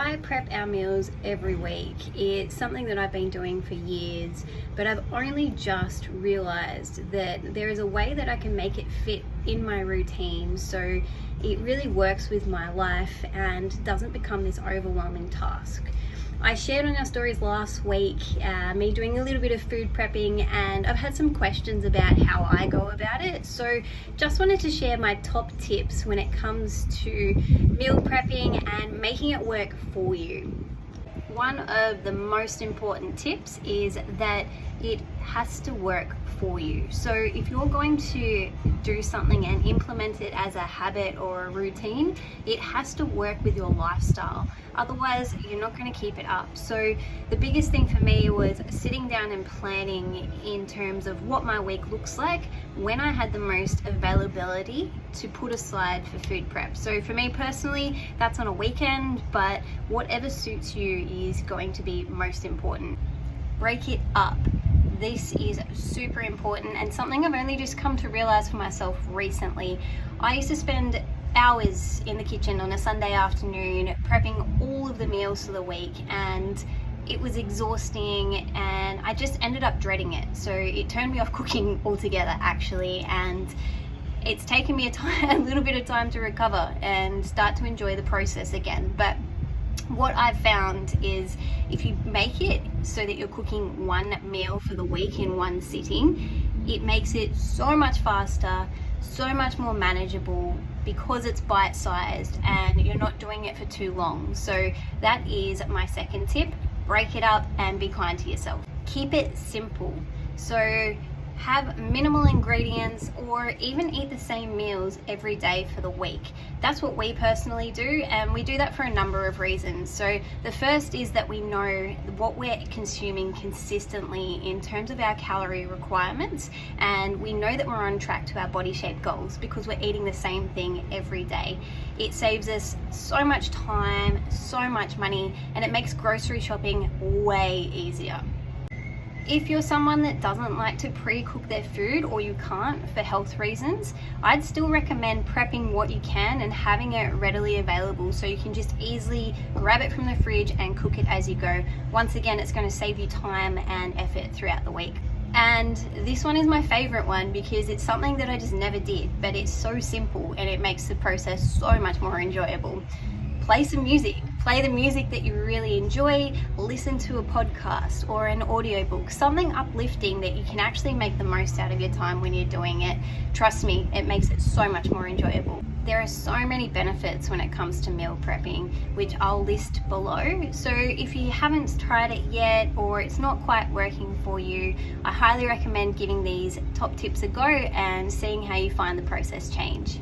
I prep our meals every week. It's something that I've been doing for years, but I've only just realized that there is a way that I can make it fit in my routine so it really works with my life and doesn't become this overwhelming task. I shared on our stories last week me doing a little bit of food prepping, and I've had some questions about how I go about it. So just wanted to share my top tips when it comes to meal prepping and making it work for you. One of the most important tips is that it has to work for you. So if you're going to do something and implement it as a habit or a routine, it has to work with your lifestyle. Otherwise, you're not going to keep it up. So the biggest thing for me was sitting down and planning in terms of what my week looks like when I had the most availability to put aside for food prep. So for me personally, that's on a weekend, but whatever suits you is going to be most important. Break it up. This is super important and something I've only just come to realize for myself recently. I used to spend hours in the kitchen on a Sunday afternoon prepping all of the meals for the week, and it was exhausting and I just ended up dreading it. So it turned me off cooking altogether actually, and it's taken me a little bit of time to recover and start to enjoy the process again. But what I've found is if you make it so that you're cooking one meal for the week in one sitting, it makes it so much faster, so much more manageable because it's bite-sized and you're not doing it for too long. So that is my second tip. Break it up and be kind to yourself. Keep it simple. So have minimal ingredients or even eat the same meals every day for the week. That's what we personally do, and we do that for a number of reasons. So the first is that we know what we're consuming consistently in terms of our calorie requirements, and we know that we're on track to our body shape goals because we're eating the same thing every day. It saves us so much time, so much money, and it makes grocery shopping way easier. If you're someone that doesn't like to pre-cook their food, or you can't for health reasons, I'd still recommend prepping what you can and having it readily available so you can just easily grab it from the fridge and cook it as you go. Once again, it's going to save you time and effort throughout the week. And this one is my favorite one because it's something that I just never did, but it's so simple and it makes the process so much more enjoyable. Play some music. Play the music that you really enjoy, listen to a podcast or an audiobook, something uplifting that you can actually make the most out of your time when you're doing it. Trust me, it makes it so much more enjoyable. There are so many benefits when it comes to meal prepping, which I'll list below. So if you haven't tried it yet or it's not quite working for you, I highly recommend giving these top tips a go and seeing how you find the process change.